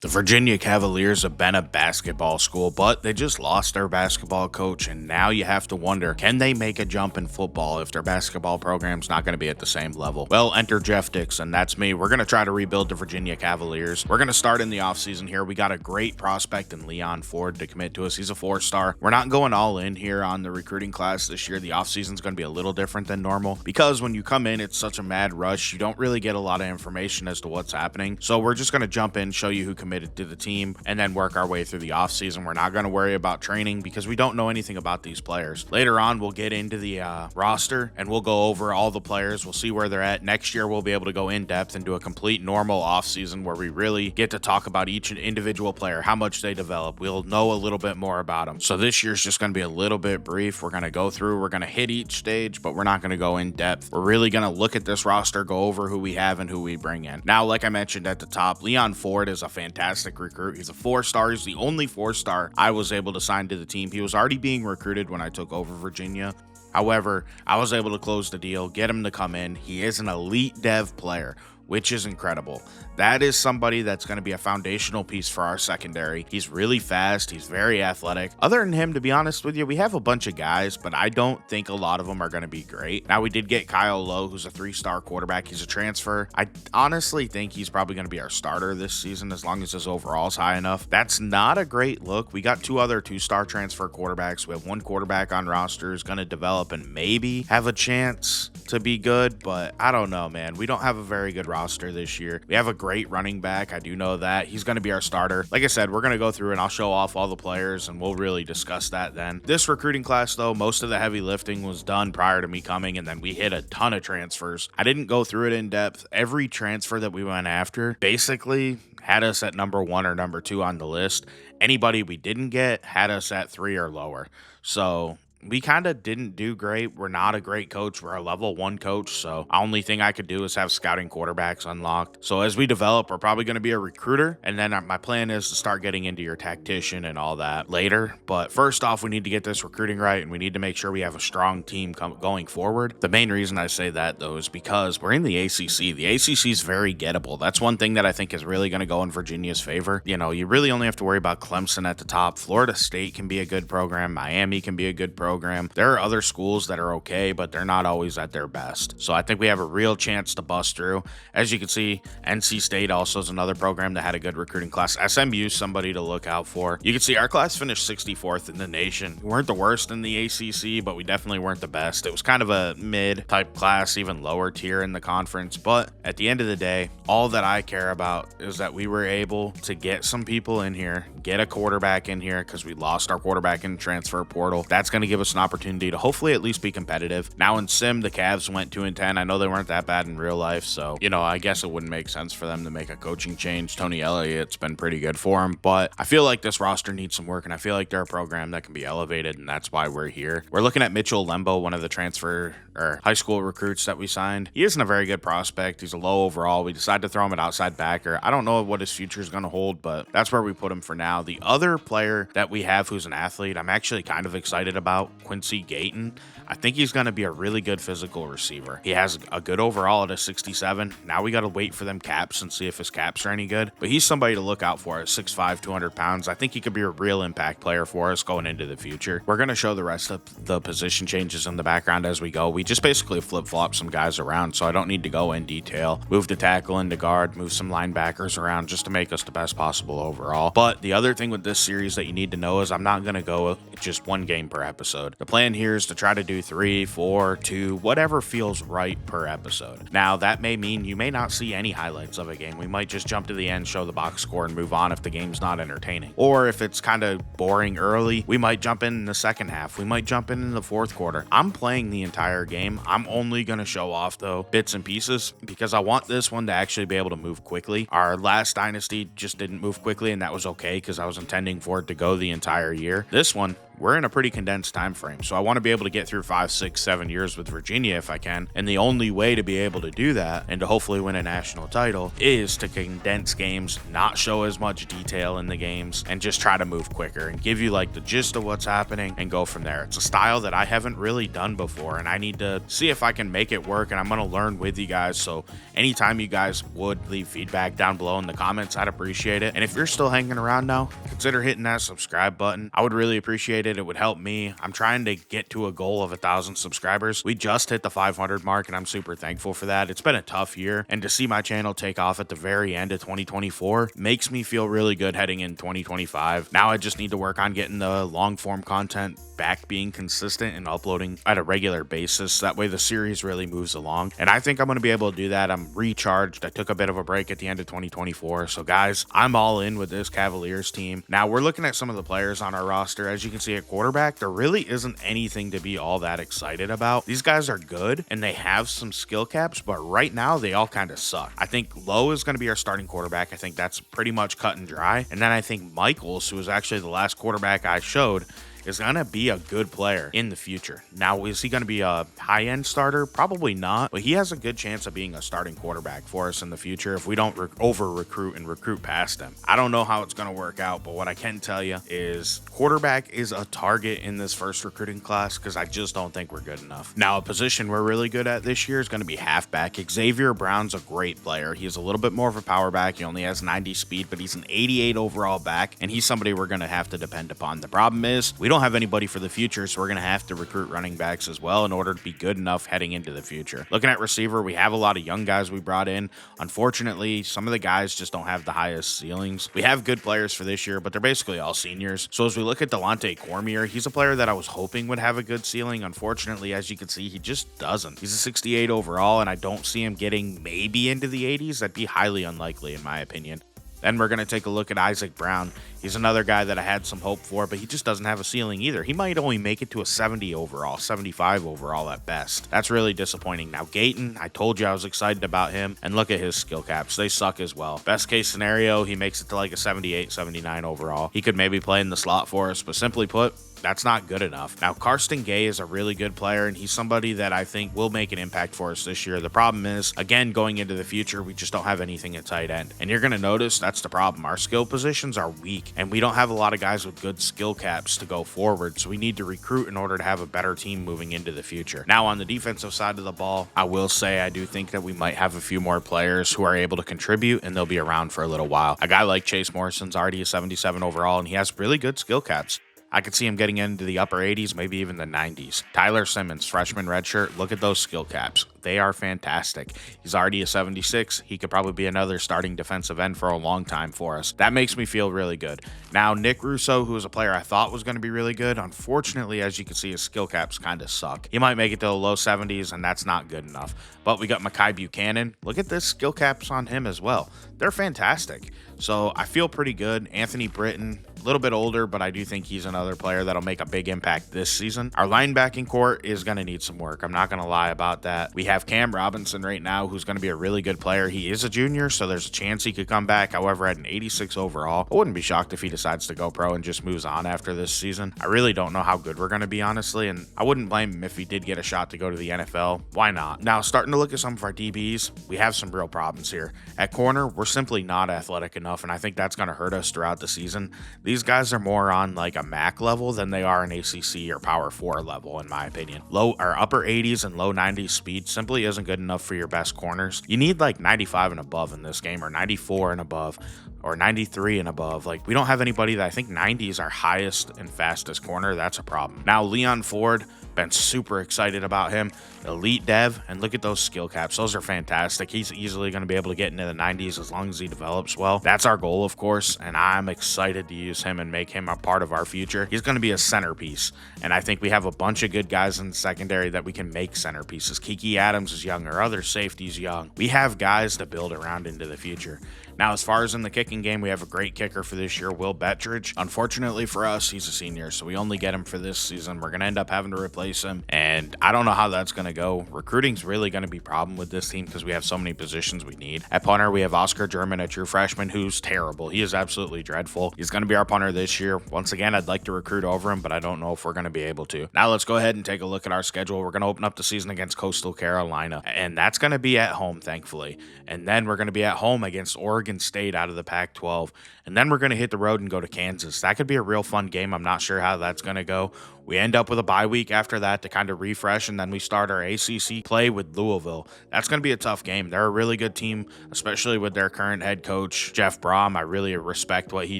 The Virginia Cavaliers have been a basketball school, but they just lost their basketball coach, and now you have to wonder, can they make a jump in football if their basketball program's not going to be at the same level? Well, enter Jeff Dixon, that's me. We're going to try to rebuild the Virginia Cavaliers. We're going to start in the offseason here. We got a great prospect in Leon Ford to commit to us. He's a 4-star. We're not going all in here on the recruiting class this year. The offseason's going to be a little different than normal because when you come in, it's such a mad rush. You don't really get a lot of information as to what's happening. So we're just going to jump in, show you who committed to the team, and then work our way through the offseason. We're not going to worry about training because we don't know anything about these players. Later on, we'll get into the roster and we'll go over all the players. We'll see where they're at. Next year, we'll be able to go in depth and do a complete normal offseason where we really get to talk about each individual player, how much they develop. We'll know a little bit more about them. So this year's just going to be a little bit brief. We're going to go through, we're going to hit each stage, but we're not going to go in depth. We're really going to look at this roster, go over who we have and who we bring in. Now, like I mentioned at the top, Leon Ford is a fantastic recruit. He's a 4-star. He's the only 4-star I was able to sign to the team. He was already being recruited when I took over Virginia. However, I was able to close the deal, get him to come in. He is an elite dev player, which is incredible. That is somebody that's going to be a foundational piece for our secondary. He's really fast. He's very athletic. Other than him, to be honest with you, we have a bunch of guys, but I don't think a lot of them are going to be great. Now, we did get Kyle Lowe, who's a 3-star quarterback. He's a transfer. I honestly think he's probably going to be our starter this season as long as his overall's high enough. That's not a great look. We got 2 other 2-star transfer quarterbacks. We have 1 quarterback on roster who's going to develop and maybe have a chance to be good, but I don't know, man. We don't have a very good roster this year. We have a great running back. I do know that. He's going to be our starter. Like I said, we're going to go through and I'll show off all the players and we'll really discuss that then. This recruiting class, though, most of the heavy lifting was done prior to me coming, and then we hit a ton of transfers. I didn't go through it in depth. Every transfer that we went after basically had us at number 1 or number 2 on the list. Anybody we didn't get had us at 3 or lower. So we kind of didn't do great. We're not a great coach. We're a level 1 coach. So the only thing I could do is have scouting quarterbacks unlocked. So as we develop, we're probably going to be a recruiter. And then my plan is to start getting into your tactician and all that later. But first off, we need to get this recruiting right. And we need to make sure we have a strong team going forward. The main reason I say that, though, is because we're in the ACC. The ACC is very gettable. That's one thing that I think is really going to go in Virginia's favor. You know, you really only have to worry about Clemson at the top. Florida State can be a good program. Miami can be a good program. There are other schools that are okay, but they're not always at their best. So I think we have a real chance to bust through. As you can see, NC State also is another program that had a good recruiting class. SMU is somebody to look out for. You can see our class finished 64th in the nation. We weren't the worst in the ACC, but we definitely weren't the best. It was kind of a mid-type class, even lower tier in the conference. But at the end of the day, all that I care about is that we were able to get some people in here, get a quarterback in here because we lost our quarterback in the transfer portal. That's going to give us an opportunity to hopefully at least be competitive. Now in Sim, the Cavs went 2-10. I know they weren't that bad in real life, so I guess it wouldn't make sense for them to make a coaching change. Tony Elliott's been pretty good for him, but I feel like this roster needs some work, and I feel like they're a program that can be elevated, and that's why we're here. We're looking at Mitchell Lembo, one of the transfer or high school recruits that we signed. He isn't a very good prospect. He's a low overall. We decided to throw him at outside backer. I don't know what his future is going to hold, but that's where we put him for now. The other player that we have who's an athlete, I'm actually kind of excited about, Quincy Gayton. I think he's going to be a really good physical receiver. He has a good overall at a 67. Now we got to wait for them caps and see if his caps are any good. But he's somebody to look out for at 6'5", 200 pounds. I think he could be a real impact player for us going into the future. We're going to show the rest of the position changes in the background as we go. We just basically flip-flop some guys around, so I don't need to go in detail. Move the tackle into guard, move some linebackers around just to make us the best possible overall. But the other thing with this series that you need to know is I'm not going to go just 1 game per episode. The plan here is to try to do 3, 4, 2, whatever feels right per episode. Now, that may mean you may not see any highlights of a game. We might just jump to the end, show the box score, and move on if the game's not entertaining. Or if it's kind of boring early, we might jump in the second half. We might jump in the fourth quarter. I'm playing the entire game. I'm only going to show off, though, bits and pieces because I want this one to actually be able to move quickly. Our last Dynasty just didn't move quickly, and that was okay because I was intending for it to go the entire year. This one, we're in a pretty condensed time frame. So I want to be able to get through 5, 6, 7 years with Virginia if I can. And the only way to be able to do that and to hopefully win a national title is to condense games, not show as much detail in the games, and just try to move quicker and give you like the gist of what's happening and go from there. It's a style that I haven't really done before, and I need to see if I can make it work, and I'm going to learn with you guys. So anytime you guys would leave feedback down below in the comments, I'd appreciate it. And if you're still hanging around now, consider hitting that subscribe button. I would really appreciate it. It would help me. I'm trying to get to a goal of 1,000 subscribers. We just hit the 500 mark, and I'm super thankful for that. It's been a tough year, and to see my channel take off at the very end of 2024 makes me feel really good heading in 2025. Now I just need to work on getting the long form content back, being consistent and uploading at a regular basis. That way the series really moves along, and I think I'm going to be able to do that. I'm recharged. I took a bit of a break at the end of 2024. So guys, I'm all in with this Cavaliers team. Now we're looking at some of the players on our roster. As you can see at quarterback, there really isn't anything to be all that excited about. These guys are good and they have some skill caps, but right now they all kind of suck. I think Lowe is going to be our starting quarterback. I think that's pretty much cut and dry. And then I think Michaels, who was actually the last quarterback I showed, is going to be a good player in the future. Now, is he going to be a high-end starter? Probably not, but he has a good chance of being a starting quarterback for us in the future if we don't over-recruit and recruit past him. I don't know how it's going to work out, but what I can tell you is quarterback is a target in this first recruiting class because I just don't think we're good enough. Now, a position we're really good at this year is going to be halfback. Xavier Brown's a great player. He's a little bit more of a power back. He only has 90 speed, but he's an 88 overall back, and he's somebody we're going to have to depend upon. The problem is we don't have anybody for the future, so we're going to have to recruit running backs as well in order to be good enough heading into the future. Looking at receiver, we have a lot of young guys we brought in. Unfortunately, some of the guys just don't have the highest ceilings. We have good players for this year, but they're basically all seniors. So as we look at Delonte Cormier, he's a player that I was hoping would have a good ceiling. Unfortunately, as you can see, he just doesn't. He's a 68 overall, and I don't see him getting maybe into the 80s. That'd be highly unlikely in my opinion. Then we're going to take a look at Isaac Brown. He's another guy that I had some hope for, but he just doesn't have a ceiling either. He might only make it to a 70 overall, 75 overall at best. That's really disappointing. Now, Gayton, I told you I was excited about him, and look at his skill caps. They suck as well. Best case scenario, he makes it to like a 78, 79 overall. He could maybe play in the slot for us, but simply put, that's not good enough. Now, Karsten Gay is a really good player, and he's somebody that I think will make an impact for us this year. The problem is, again, going into the future, we just don't have anything at tight end. And you're going to notice that's the problem. Our skill positions are weak, and we don't have a lot of guys with good skill caps to go forward, so we need to recruit in order to have a better team moving into the future. Now, on the defensive side of the ball, I will say I do think that we might have a few more players who are able to contribute, and they'll be around for a little while. A guy like Chase Morrison's already a 77 overall, and he has really good skill caps. I could see him getting into the upper 80s, maybe even the 90s. Tyler Simmons, freshman redshirt, look at those skill caps. They are fantastic. He's already a 76. He could probably be another starting defensive end for a long time for us. That makes me feel really good. Now, Nick Russo, who is a player I thought was going to be really good, unfortunately, as you can see, his skill caps kind of suck. He might make it to the low 70s, and that's not good enough. But we got Mekhi Buchanan. Look at this skill caps on him as well. They're fantastic. So I feel pretty good. Anthony Britton, a little bit older, but I do think he's another player that'll make a big impact this season. Our linebacking core is going to need some work. I'm not going to lie about that. We have Cam Robinson right now, who's going to be a really good player. He is a junior, so there's a chance he could come back. However, at an 86 overall, I wouldn't be shocked if he decides to go pro and just moves on after this season. I really don't know how good we're going to be, honestly, and I wouldn't blame him if he did get a shot to go to the NFL. Why not? Now, starting to look at some of our DBs, we have some real problems here. At corner, we're simply not athletic enough, and I think that's going to hurt us throughout the season. These guys are more on like a MAC level than they are an ACC or Power 4 level, in my opinion. Low or upper 80s and low 90s speed simply isn't good enough for your best corners. You need like 95 and above in this game, or 94 and above, or 93 and above. Like, we don't have anybody that I think 90 is our highest and fastest corner. That's a problem. Now, Leon Ford, been super excited about him. Elite dev, and look at those skill caps. Those are fantastic. He's easily going to be able to get into the 90s as long as he develops well. That's our goal, of course, and I'm excited to use him and make him a part of our future. He's going to be a centerpiece, and I think we have a bunch of good guys in the secondary that we can make centerpieces. Kiki Adams is young, our other safety's young. We have guys to build around into the future. Now, as far as in the kicking game, we have a great kicker for this year, Will Bettridge. Unfortunately for us, he's a senior, so we only get him for this season. We're going to end up having to replace replace him. And I don't know how that's going to go. Recruiting's really going to be a problem with this team because we have so many positions we need. At punter, we have Oscar German, a true freshman who's terrible. He is absolutely dreadful. He's going to be our punter this year. Once again, I'd like to recruit over him, but I don't know if we're going to be able to. Now let's go ahead and take a look at our schedule. We're going to open up the season against Coastal Carolina, and that's going to be at home, thankfully. And then we're going to be at home against Oregon State out of the Pac-12. And then we're going to hit the road and go to Kansas. That could be a real fun game. I'm not sure how that's going to go. We end up with a bye week after that to kind of refresh, and then we start our ACC play with Louisville. That's going to be a tough game. They're a really good team, especially with their current head coach, Jeff Brom. I really respect what he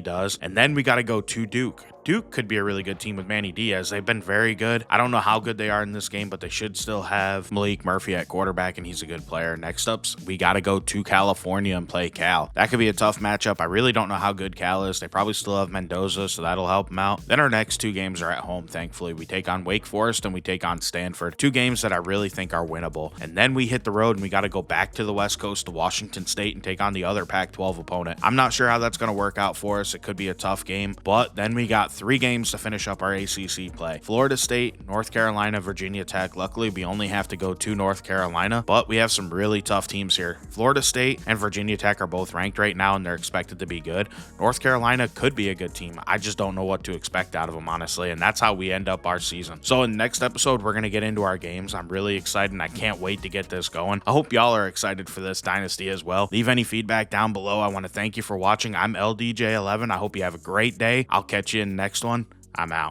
does. And then we got to go to Duke. Duke could be a really good team with Manny Diaz. They've been very good. I don't know how good they are in this game, but they should still have Malik Murphy at quarterback, and he's a good player. Next up, we got to go to California and play Cal. That could be a tough matchup. I really don't know how good Cal is. They probably still have Mendoza, so that'll help them out. Then our next two games are at home, thankfully. We take on Wake Forest and we take on Stanford. Two games that I really think are winnable. And then we hit the road and we got to go back to the West Coast to Washington State and take on the other Pac-12 opponent. I'm not sure how that's going to work out for us. It could be a tough game, but then we got 3 games to finish up our ACC play. Florida State, North Carolina, Virginia Tech. Luckily, we only have to go to North Carolina, but we have some really tough teams here. Florida State and Virginia Tech are both ranked right now, and they're expected to be good. North Carolina could be a good team. I just don't know what to expect out of them, honestly, and that's how we end up our season. So in the next episode, we're going to get into our games. I'm really excited, and I can't wait to get this going. I hope y'all are excited for this Dynasty as well. Leave any feedback down below. I want to thank you for watching. I'm LDJ11. I hope you have a great day. I'll catch you in the next one. I'm out.